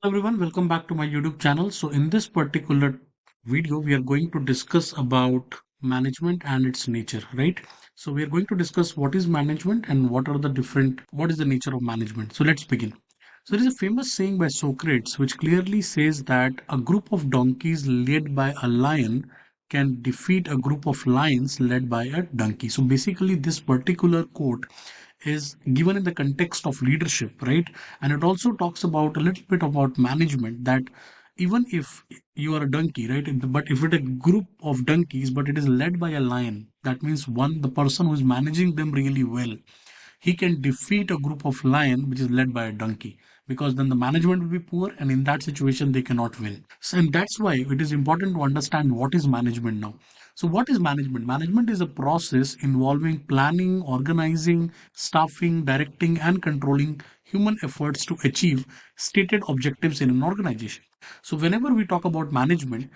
Hello everyone, welcome back to my YouTube channel. So in this particular video, we are going to discuss about management and its nature, right? So we are going to discuss what is management and what is the nature of management. So let's begin. So there is a famous saying by Socrates, which clearly says that a group of donkeys led by a lion can defeat a group of lions led by a donkey. So basically this particular quote is given in the context of leadership, right? And it also talks about a little bit about management, that even if you are a donkey, right? But if it a group of donkeys, but it is led by a lion, that means the person who is managing them really well, he can defeat a group of lion which is led by a donkey, because then the management will be poor, and in that situation they cannot win. And that's why it is important to understand what is management now. So what is management? Management is a process involving planning, organizing, staffing, directing, and controlling human efforts to achieve stated objectives in an organization. So whenever we talk about management,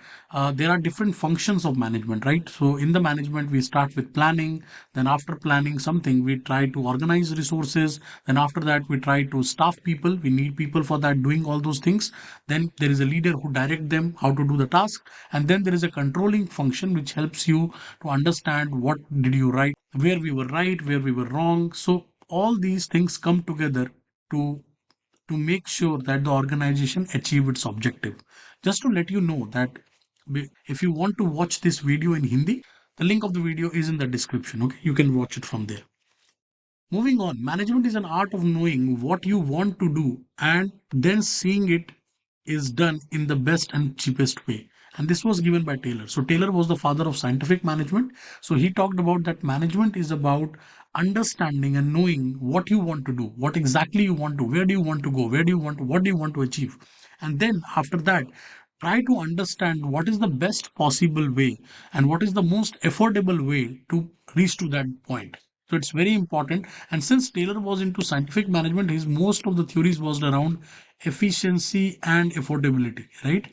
there are different functions of management, right? So in the management, we start with planning. Then after planning something, we try to organize resources. Then after that, we try to staff people. We need people for that doing all those things. Then there is a leader who direct them how to do the task. And then there is a controlling function which helps you to understand what did you write, where we were right, where we were wrong. So all these things come together to to make sure that the organization achieve its objective. Just to let you know that if you want to watch this video in Hindi, the link of the video is in the description. Okay, you can watch it from there. Moving on, management is an art of knowing what you want to do and then seeing it is done in the best and cheapest way. And this was given by Taylor. So Taylor was the father of scientific management. So he talked about that management is about understanding and knowing what you want to do, what exactly you want to, where do you want to go, what do you want to achieve. And then after that, try to understand what is the best possible way and what is the most affordable way to reach to that point. So it's very important. And since Taylor was into scientific management, his most of the theories was around efficiency and affordability, right?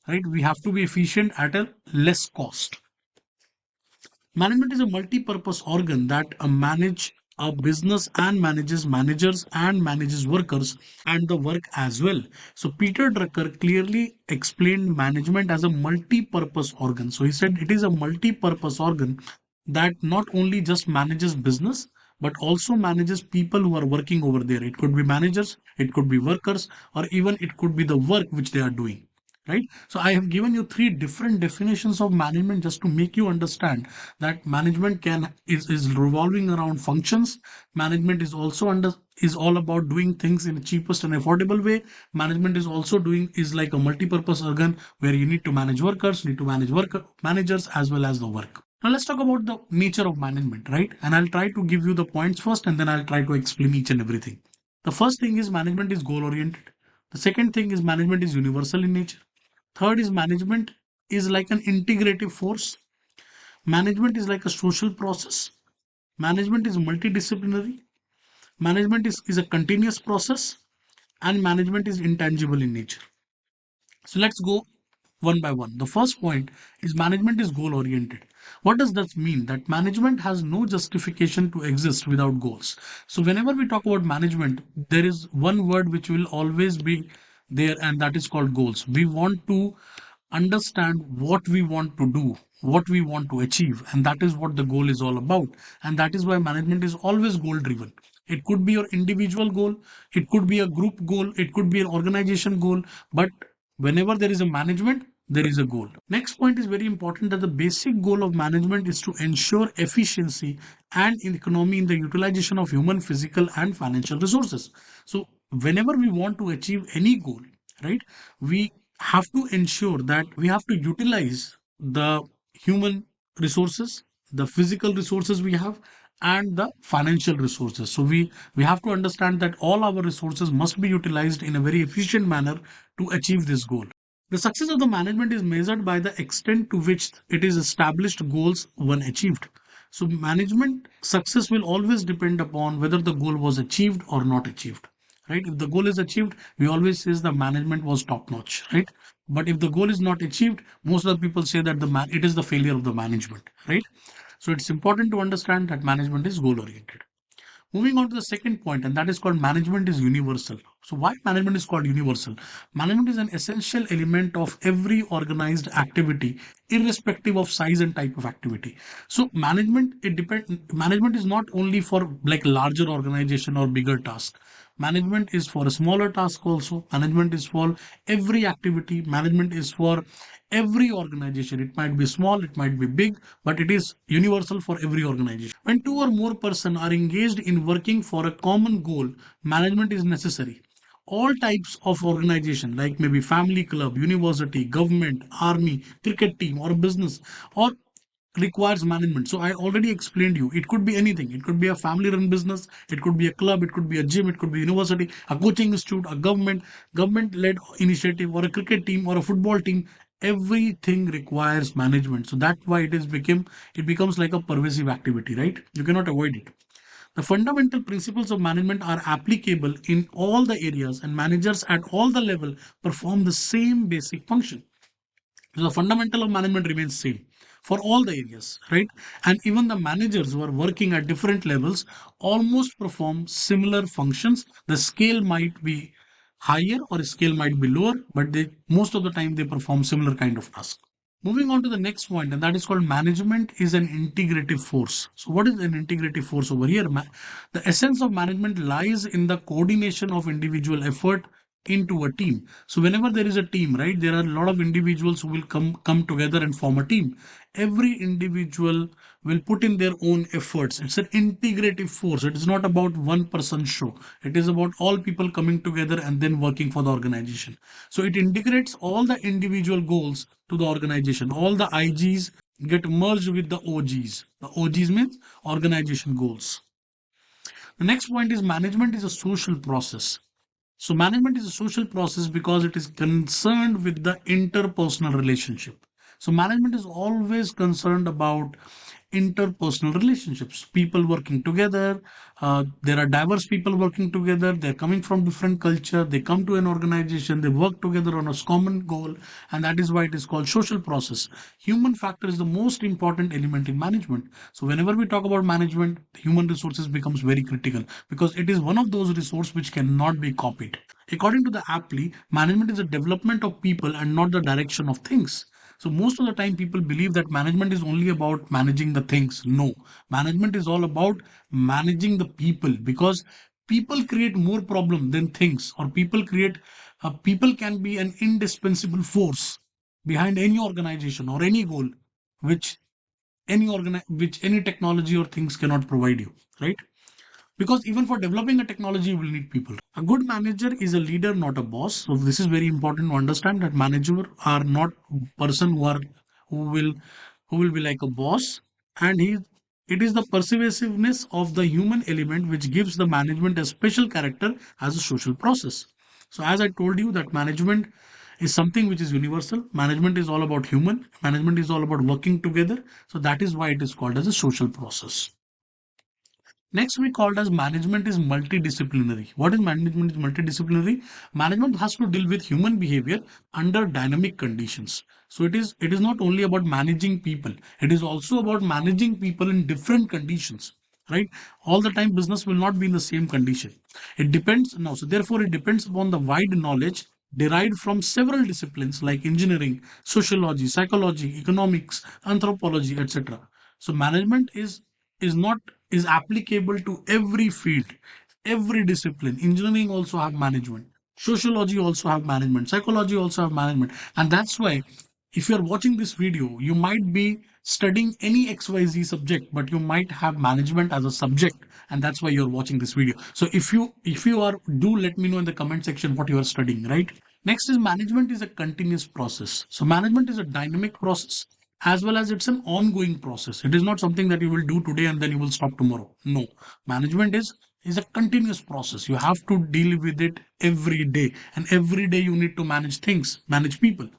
Right. We have to be efficient at a less cost. Management is a multi-purpose organ that manage a business and manages managers and manages workers and the work as well. So Peter Drucker clearly explained management as a multi-purpose organ. So he said it is a multi-purpose organ that not only just manages business but also manages people who are working over there. It could be managers, it could be workers, or even it could be the work which they are doing, right? So I have given you three different definitions of management just to make you understand that management is revolving around functions. Management is also under is all about doing things in the cheapest and affordable way. Management is like a multi-purpose organ where you need to manage workers, need to manage managers as well as the work. Now let's talk about the nature of management, right? And I'll try to give you the points first, and then I'll try to explain each and everything. The first thing is management is goal oriented. The second thing is management is universal in nature. Third is management is like an integrative force. Management is like a social process. Management is multidisciplinary. Management is a continuous process. And management is intangible in nature. So let's go one by one. The first point is management is goal oriented. What does that mean? That management has no justification to exist without goals. So whenever we talk about management, there is one word which will always be there, and that is called goals. We want to understand what we want to do, what we want to achieve, and that is what the goal is all about. And that is why management is always goal driven. It could be your individual goal, it could be a group goal, it could be an organization goal, but whenever there is a management, there is a goal. Next point is very important, that the basic goal of management is to ensure efficiency and economy in the utilization of human, physical, and financial resources. So whenever we want to achieve any goal, right, we have to ensure that we have to utilize the human resources, the physical resources we have, and the financial resources. So we have to understand that all our resources must be utilized in a very efficient manner to achieve this goal. The success of the management is measured by the extent to which it is established goals when achieved. So management success will always depend upon whether the goal was achieved or not achieved, right? If the goal is achieved, we always says the management was top notch, right? But if the goal is not achieved, most of the people say that it is the failure of the management, right? So it's important to understand that management is goal oriented. Moving on to the second point, and that is called management is universal. So why management is called universal? Management is an essential element of every organized activity, irrespective of size and type of activity. So management is not only for like larger organization or bigger task. Management is for a smaller task also. Management is for every activity. Management is for every organization. It might be small, it might be big, but it is universal for every organization. When two or more persons are engaged in working for a common goal, management is necessary. All types of organization, like maybe family club, university, government, army, cricket team, or business, or requires management. So I already explained you, it could be anything. It could be a family run business, it could be a club, it could be a gym, it could be a university, a coaching institute, a government led initiative, or a cricket team, or a football team. Everything requires management. So that's why it becomes like a pervasive activity, right? You cannot avoid it. The fundamental principles of management are applicable in all the areas, and managers at all the level perform the same basic function. So the fundamental of management remains same for all the areas, right? And even the managers who are working at different levels almost perform similar functions. The scale might be higher or scale might be lower, but they most of the time they perform similar kind of tasks. Moving on to the next point, and that is called management is an integrative force. So, what is an integrative force over here? The essence of management lies in the coordination of individual effort into a team. So, whenever there is a team, right, there are a lot of individuals who will come together and form a team. Every individual will put in their own efforts. It's an integrative force. It is not about one person show. It is about all people coming together and then working for the organization. So it integrates all the individual goals to the organization. All the IGs get merged with the OGs. The OGs means organization goals. The next point is management is a social process. So management is a social process because it is concerned with the interpersonal relationship. So management is always concerned about interpersonal relationships, people working together. There are diverse people working together. They're coming from different culture. They come to an organization. They work together on a common goal, and that is why it is called social process. Human factor is the most important element in management. So whenever we talk about management, human resources becomes very critical because it is one of those resources which cannot be copied. According to the Apley, management is a development of people and not the direction of things. So most of the time people believe that management is only about managing the things. No, management is all about managing the people, because people create more problem than things, or people can be an indispensable force behind any organization or any goal, which which any technology or things cannot provide you, right? Because even for developing a technology you will need people. A good manager is a leader, not a boss. So this is very important to understand, that manager are not person who will who will be like a boss. And he it is the persuasiveness of the human element which gives the management a special character as a social process. So as I told you, that management is something which is universal. Management is all about human. Management is all about working together. So that is why it is called as a social process. Next, we called as management is multidisciplinary. What is management is multidisciplinary? Management has to deal with human behavior under dynamic conditions. So it is not only about managing people. It is also about managing people in different conditions. Right? All the time, business will not be in the same condition. It depends now. So therefore, it depends upon the wide knowledge derived from several disciplines like engineering, sociology, psychology, economics, anthropology, etc. So management is not is applicable to every field, every discipline. Engineering also have management, sociology also have management, psychology also have management. And that's why if you're watching this video, you might be studying any XYZ subject, but you might have management as a subject, and that's why you're watching this video. So if you are, do let me know in the comment section what you are studying, right? Next is management is a continuous process. So management is a dynamic process, as well as it's an ongoing process. It is not something that you will do today and then you will stop tomorrow. No, management is a continuous process. You have to deal with it every day, and every day you need to manage things, manage people.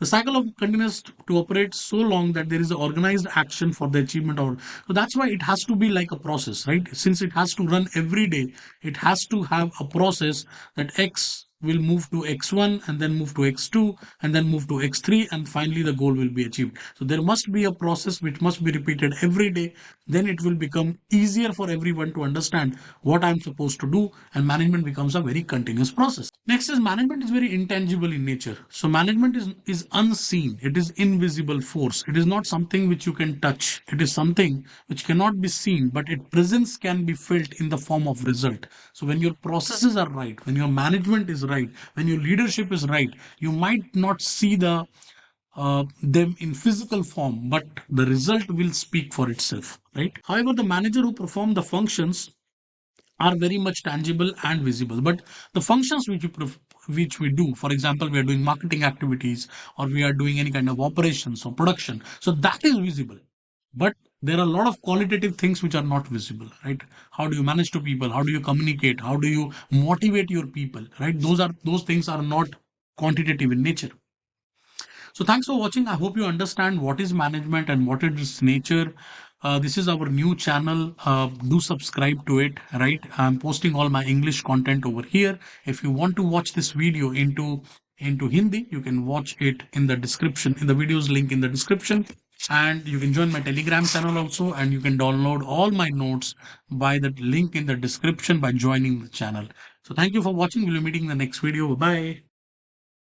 The cycle of continues to operate so long that there is an organized action for the achievement of. So that's why it has to be like a process, right? Since it has to run every day, it has to have a process that X will move to x1 and then move to x2 and then move to x3, and finally the goal will be achieved. So there must be a process which must be repeated every day. Then it will become easier for everyone to understand what I'm supposed to do, and management becomes a very continuous process. Next is management is very intangible in nature. So management is unseen. It is invisible force. It is not something which you can touch. It is something which cannot be seen, but its presence can be felt in the form of result. So when your processes are right, when your management is right, when your leadership is right, you might not see them in physical form, but the result will speak for itself, right? However, the manager who perform the functions are very much tangible and visible, but the functions which we do, for example, we are doing marketing activities or we are doing any kind of operations or production, so that is visible. But there are a lot of qualitative things which are not visible, right? How do you manage to people, how do you communicate, how do you motivate your people, right? Those things are not quantitative in nature. So thanks for watching. I hope you understand what is management and what is its nature. This is our new channel. Do subscribe to it, right? I'm posting all my English content over here. If you want to watch this video into Hindi, you can watch it in the description, in the videos link in the description. And you can join my Telegram channel also, and you can download all my notes by the link in the description by joining the channel. So thank you for watching. We'll be meeting in the next video. Bye.